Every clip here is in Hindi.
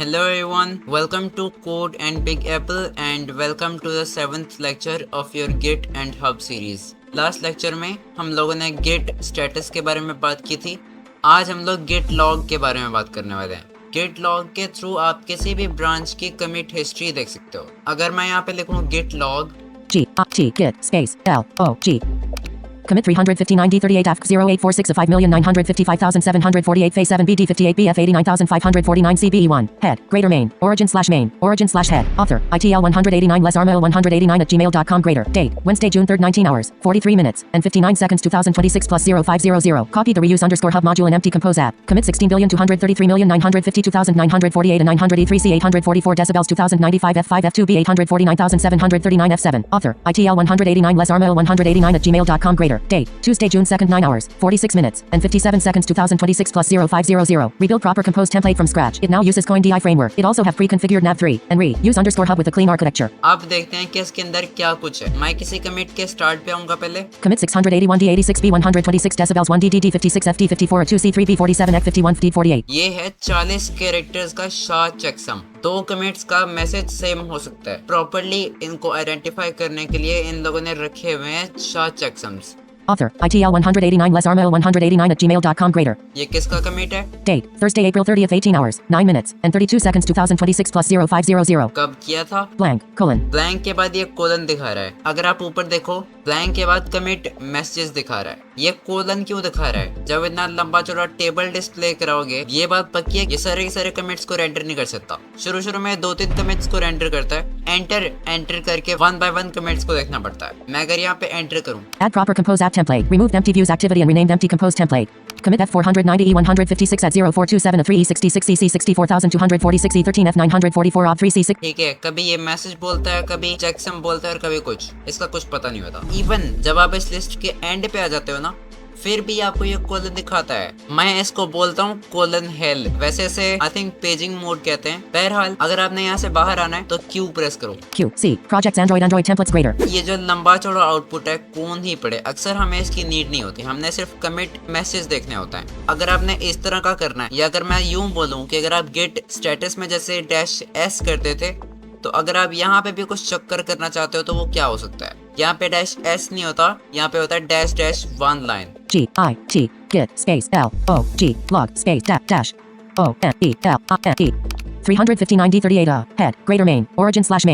Hello everyone, welcome to Code and Big Apple and welcome to the 7th lecture of your Git and Hub series. Last lecture में हम लोगों ने Git स्टेटस के बारे में बात की थी. आज हम लोग Git log के बारे में बात करने वाले हैं. Git log के थ्रू आप किसी भी ब्रांच की कमिट हिस्ट्री देख सकते हो. अगर मैं यहाँ पे लिखूँ Git log Git space L-O-G commit 359 D38 AFK 0846 of 5,955,748 phase 7 BD 58 BF 89,549 CBE1 head greater main origin slash head author ITL 189 Les Armail 189 at gmail.com greater date Wednesday June 3rd 19 hours 43 minutes and 59 seconds 2026 plus 0500 copy the reuse underscore hub module in empty compose app commit 16,233,952,948 and 900 E3C 844 decibels 2095 F5 F2B 849,739 F7 author ITL 189 Les Armail 189 at gmail.com greater date Tuesday June 2nd 9 hours 46 minutes and 57 seconds 2026 plus 0500 rebuild proper compose template from scratch. It now uses CoinDI framework. It also have pre-configured nav3 and use underscore hub with a clean architecture. अब देखते हैं कि इसके अंदर क्या कुछ है. मैं किसी कमिट के स्टार्ट पे आऊंगा पहले. Commit 681 D86 B 126 decibels 1 DDD 56 FD 54 2 C3 B 47 F 51 FD 48. ये है 40 कैरेक्टर्स का शॉ चेकसम. दो कमिट्स का मैसेज सेम हो सकता है. प्रॉपर्ली इनको आइडेंटिफाई करने के लिए इन लोगों ने रखे हुए हैं Shaw चेकसम्स. Author ITL 189 Les Armail 189 at gmail.com greater ये किसका कमिट है? date Thursday April 30th 18 hours 9 minutes and 32 seconds 2026 plus 0500 कब किया था? blank colon ब्लैंक के बाद ये कोलन दिखा रहा है. अगर आप ऊपर देखो ब्लैंक के बाद कमिट मैसेजेस दिखा रहा है. ये कोलन क्यों दिखा रहा है? जब इतना लंबा चौड़ा टेबल डिस्प्ले कराओगे ये बात पक्की है. ये सारे के सारे कमिट्स को रेंडर नहीं कर सकता. शुरू में 2-3 कमिट्स को रेंडर करता है. एंटर करके 1 by 1 कमिट्स को देखना पड़ता है. मैं अगर यहाँ पे एंटर करूँ add proper compose app template removed empty views activity and renamed empty compose template commit F490 E156 at 0427 of 3 E66 CC 64246 E13 F944 OB 3C6. ठीक है. कभी ये मैसेज बोलता है, कभी चेकसम बोलता है और कभी कुछ. इसका कुछ पता नहीं होता. इवन जब आप इस लिस्ट के एंड पे आ जाते हो ना फिर भी आपको ये कोलन दिखाता है. मैं इसको बोलता हूँ कोलन हेल. वैसे इसे आई थिंक पेजिंग मोड कहते हैं. बहरहाल अगर आपने यहाँ से बाहर आना है तो Q प्रेस करो. Q C projects Android templates greater. ये जो लंबा चौड़ा आउटपुट है कौन ही पढ़े. अक्सर हमें इसकी नीड नहीं होती. हमने सिर्फ कमिट मैसेज देखने होता है. अगर आपने इस तरह का करना है या अगर मैं यूं बोलूँ कि अगर आप गिट स्टेटस में जैसे -S करते थे तो अगर आप यहाँ पे भी कुछ चक्कर करना चाहते हो तो वो क्या हो सकता है. यहाँ पे -S नहीं होता. यहाँ पे होता है -1 line. Git git space L-O-G log space dash O-N-E-L-I-N-E 359 D38 head greater main origin slash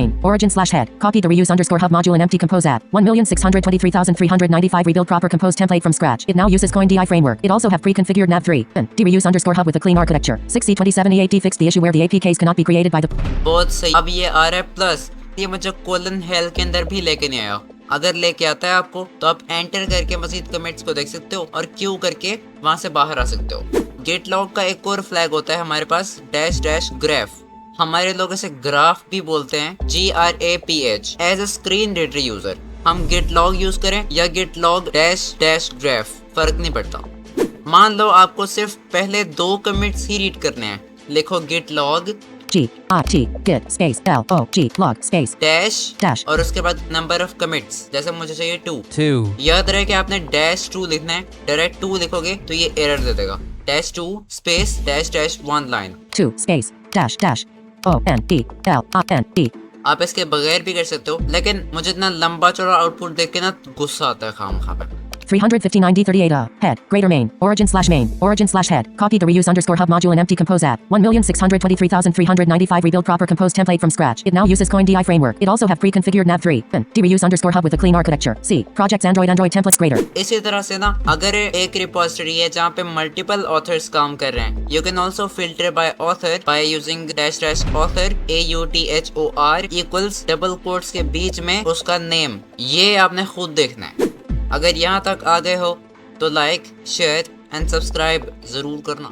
head copy the reuse underscore hub module in empty compose app 1,623,395 rebuild proper compose template from scratch. It now uses CoinDI framework. It also have pre-configured nav3 and reuse underscore hub with a clean architecture. 6C27E8 fix the issue where the APKs cannot be created by the. बहुत सही. अब ये आ रहा है प्लस. ये मुझे कोलन हेल के अंदर भी लेके नहीं आया. अगर लेके आता है आपको तो आप एंटर करके मजीद कमेंट्स को देख सकते हो और क्यू करके वहां से बाहर आ सकते हो. गेट लॉग का एक और फ्लैग होता है हमारे पास -graph. हमारे लोग इसे ग्राफ भी बोलते हैं. GRAPH. As a screen reader user हम गेट लॉग यूज करें या गेट लॉग -graph फर्क नहीं पड़ता. मान लो आपको सिर्फ पहले 2 कमिट्स ही रीड करने हैं. लिखो get log git space L-O-G log space dash और उसके बाद नंबर ऑफ कमिट्स. जैसे मुझे चाहिए 2. याद रहे कि आपने -2 लिखना है. डायरेक्ट 2 लिखोगे तो ये एरर दे देगा. -2 space -1 line 2 space dash O-N-E-L-I-N-E. आप इसके बगैर भी कर सकते हो लेकिन मुझे इतना लंबा चौड़ा आउटपुट देख के ना गुस्सा आता है खामखा पे. 359 D38 head greater main origin slash head copy the reuse underscore hub module in empty compose app 1,623,395 rebuild proper compose template from scratch. It now uses CoinDI framework. It also have pre-configured nav3 and reuse underscore hub with a clean architecture. C projects Android templates greater. इसी तरह से ना अगर एक रिपोजिटरी है जहाँ पे मल्टीपल ऑथर्स काम कर रहे हैं you can also filter by author by using --author AUTHOR equals double quotes के बीच में उसका नेम. ये आपने खुद देखना है. अगर यहाँ तक आ गए हो तो लाइक शेयर एंड सब्सक्राइब जरूर करना.